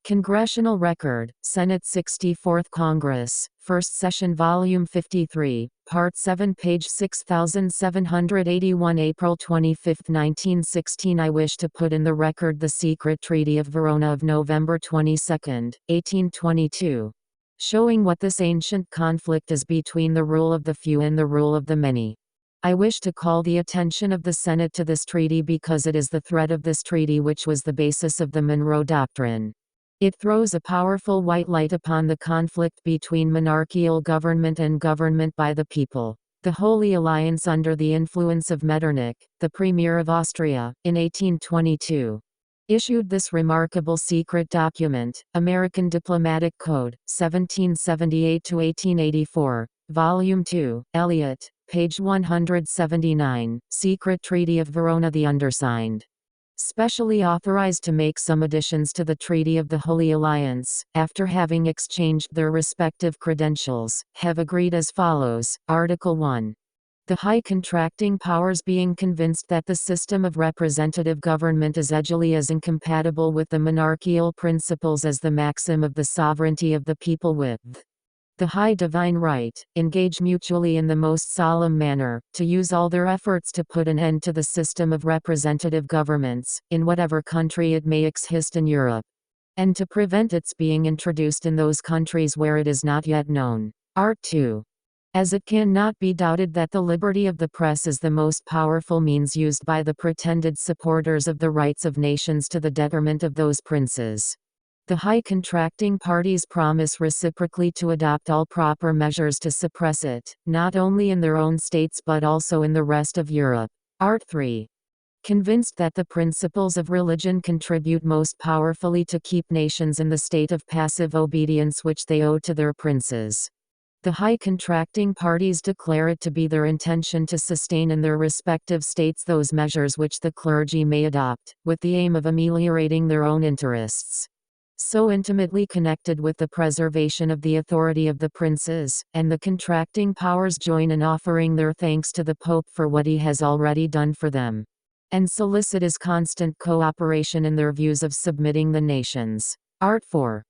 Congressional Record, Senate 64th Congress, First Session Volume 53, Part 7 page 6781 April 25, 1916 I wish to put in the record the secret Treaty of Verona of November 22, 1822. Showing what this ancient conflict is between the rule of the few and the rule of the many. I wish to call the attention of the Senate to this treaty because it is the thread of this treaty which was the basis of the Monroe Doctrine. It throws a powerful white light upon the conflict between monarchical government and government by the people. The Holy Alliance under the influence of Metternich, the Premier of Austria, in 1822, issued this remarkable secret document, American Diplomatic Code, 1778-1884, Volume 2, Elliott, page 179, Secret Treaty of Verona. The undersigned, specially authorized to make some additions to the Treaty of the Holy Alliance, after having exchanged their respective credentials, have agreed as follows. Article 1. The high contracting powers being convinced that the system of representative government is edgely as incompatible with the monarchical principles as the maxim of the sovereignty of the people with the high divine right, engage mutually in the most solemn manner, to use all their efforts to put an end to the system of representative governments, in whatever country it may exist in Europe, and to prevent its being introduced in those countries where it is not yet known. Art 2. As it cannot be doubted that the liberty of the press is the most powerful means used by the pretended supporters of the rights of nations to the detriment of those princes, the high contracting parties promise reciprocally to adopt all proper measures to suppress it, not only in their own states but also in the rest of Europe. Art 3. Convinced that the principles of religion contribute most powerfully to keep nations in the state of passive obedience which they owe to their princes, the high contracting parties declare it to be their intention to sustain in their respective states those measures which the clergy may adopt, with the aim of ameliorating their own interests, so intimately connected with the preservation of the authority of the princes, and the contracting powers join in offering their thanks to the Pope for what he has already done for them, and solicit his constant cooperation in their views of submitting the nations. Art 4.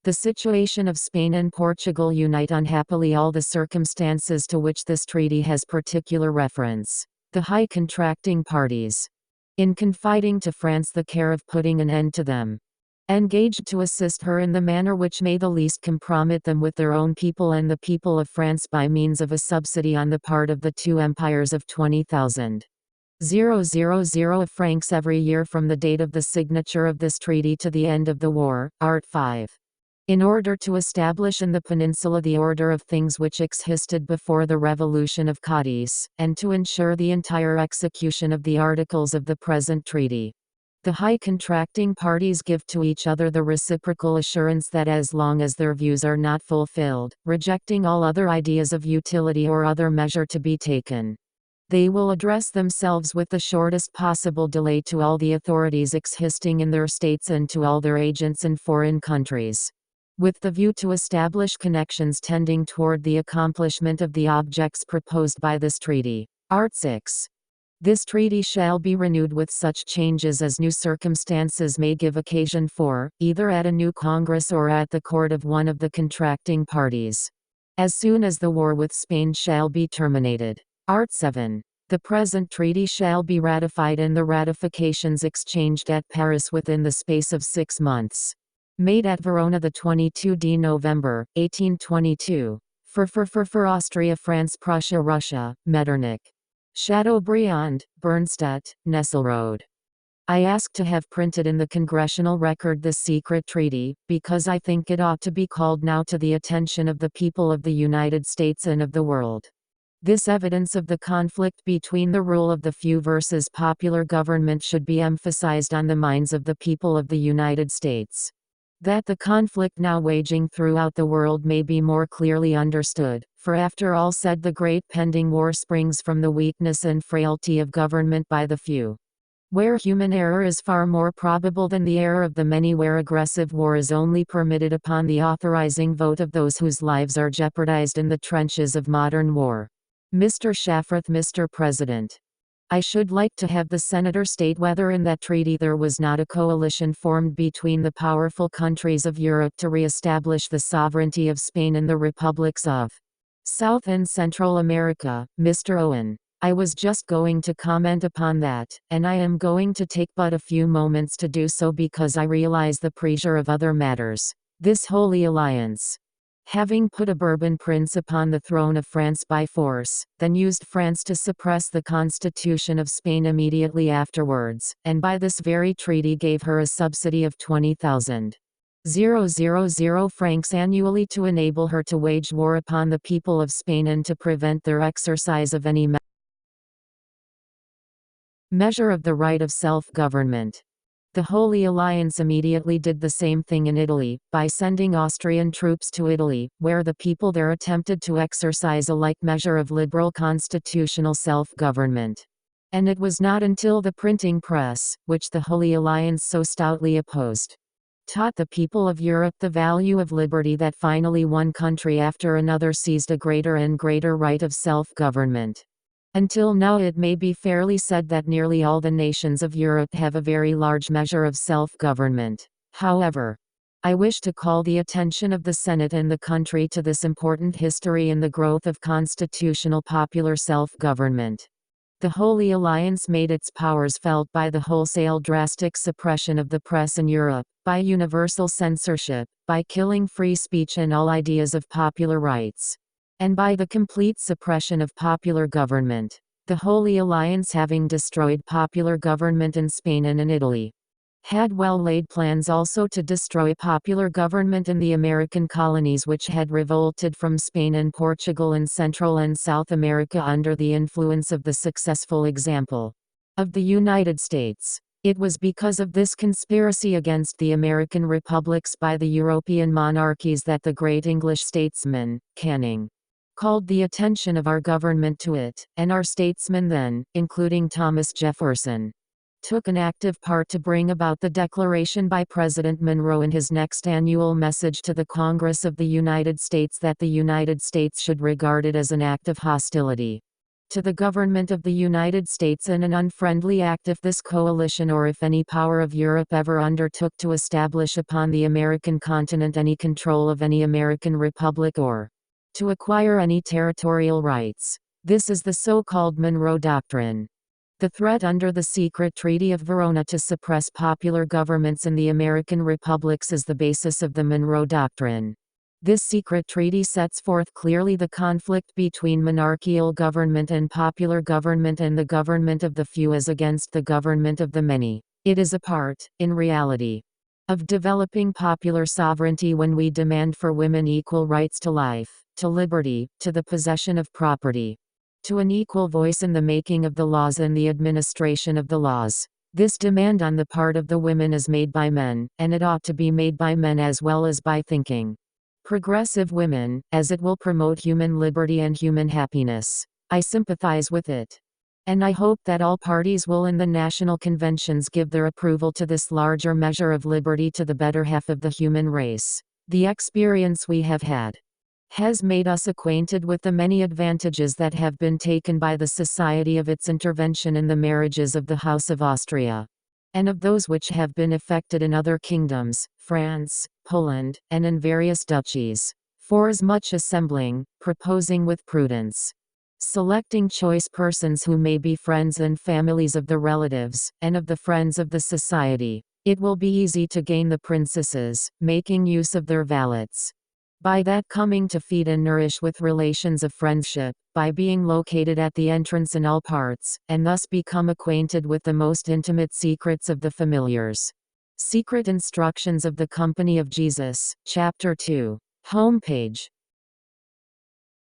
The situation of Spain and Portugal unite unhappily all the circumstances to which this treaty has particular reference. The high contracting parties, in confiding to France the care of putting an end to them, engaged to assist her in the manner which may the least compromise them with their own people and the people of France by means of a subsidy on the part of the two empires of 20,000 of francs every year from the date of the signature of this treaty to the end of the war. Art 5. In order to establish in the peninsula the order of things which existed before the Revolution of Cadiz, and to ensure the entire execution of the articles of the present treaty, the high contracting parties give to each other the reciprocal assurance that as long as their views are not fulfilled, rejecting all other ideas of utility or other measure to be taken, they will address themselves with the shortest possible delay to all the authorities existing in their states and to all their agents in foreign countries, with the view to establish connections tending toward the accomplishment of the objects proposed by this treaty. Art 6. This treaty shall be renewed with such changes as new circumstances may give occasion for, either at a new Congress or at the court of one of the contracting parties, as soon as the war with Spain shall be terminated. Art 7. The present treaty shall be ratified and the ratifications exchanged at Paris within the space of 6 months. Made at Verona the 22d November, 1822. For Austria, France, Prussia, Russia, Metternich. Chateaubriand, Bernstedt, Nesselrode. I ask to have printed in the Congressional Record this secret treaty, because I think it ought to be called now to the attention of the people of the United States and of the world. This evidence of the conflict between the rule of the few versus popular government should be emphasized on the minds of the people of the United States, that the conflict now waging throughout the world may be more clearly understood, for after all said the great pending war springs from the weakness and frailty of government by the few, where human error is far more probable than the error of the many, where aggressive war is only permitted upon the authorizing vote of those whose lives are jeopardized in the trenches of modern war. Mr. Shafrath, Mr. President. I should like to have the senator state whether in that treaty there was not a coalition formed between the powerful countries of Europe to re-establish the sovereignty of Spain and the republics of South and Central America, Mr. Owen. I was just going to comment upon that, and I am going to take but a few moments to do so because I realize the pressure of other matters. This Holy Alliance, having put a Bourbon prince upon the throne of France by force, then used France to suppress the constitution of Spain immediately afterwards, and by this very treaty gave her a subsidy of 20,000 francs annually to enable her to wage war upon the people of Spain and to prevent their exercise of any measure of the right of self-government. The Holy Alliance immediately did the same thing in Italy, by sending Austrian troops to Italy, where the people there attempted to exercise a like measure of liberal constitutional self-government. And it was not until the printing press, which the Holy Alliance so stoutly opposed, taught the people of Europe the value of liberty that finally one country after another seized a greater and greater right of self-government. Until now it may be fairly said that nearly all the nations of Europe have a very large measure of self-government. However, I wish to call the attention of the Senate and the country to this important history in the growth of constitutional popular self-government. The Holy Alliance made its powers felt by the wholesale drastic suppression of the press in Europe, by universal censorship, by killing free speech and all ideas of popular rights, and by the complete suppression of popular government. The Holy Alliance, having destroyed popular government in Spain and in Italy, had well laid plans also to destroy popular government in the American colonies which had revolted from Spain and Portugal in Central and South America under the influence of the successful example of the United States. It was because of this conspiracy against the American republics by the European monarchies that the great English statesman, Canning, called the attention of our government to it, and our statesmen then, including Thomas Jefferson, took an active part to bring about the declaration by President Monroe in his next annual message to the Congress of the United States that the United States should regard it as an act of hostility to the government of the United States and an unfriendly act if this coalition or if any power of Europe ever undertook to establish upon the American continent any control of any American republic or to acquire any territorial rights. This is the so-called Monroe Doctrine. The threat under the secret Treaty of Verona to suppress popular governments in the American republics is the basis of the Monroe Doctrine. This secret treaty sets forth clearly the conflict between monarchical government and popular government and the government of the few as against the government of the many. It is a part, in reality, of developing popular sovereignty when we demand for women equal rights to life, to liberty, to the possession of property, to an equal voice in the making of the laws and the administration of the laws. This demand on the part of the women is made by men, and it ought to be made by men as well as by thinking, progressive women, as it will promote human liberty and human happiness. I sympathize with it. And I hope that all parties will in the national conventions give their approval to this larger measure of liberty to the better half of the human race. The experience we have had has made us acquainted with the many advantages that have been taken by the society of its intervention in the marriages of the House of Austria, and of those which have been effected in other kingdoms, France, Poland, and in various duchies. Forasmuch assembling, proposing with prudence, selecting choice persons who may be friends and families of the relatives, and of the friends of the society, it will be easy to gain the princesses, making use of their valets. By that coming to feed and nourish with relations of friendship, by being located at the entrance in all parts, and thus become acquainted with the most intimate secrets of the familiars. Secret Instructions of the Company of Jesus, Chapter 2. Homepage.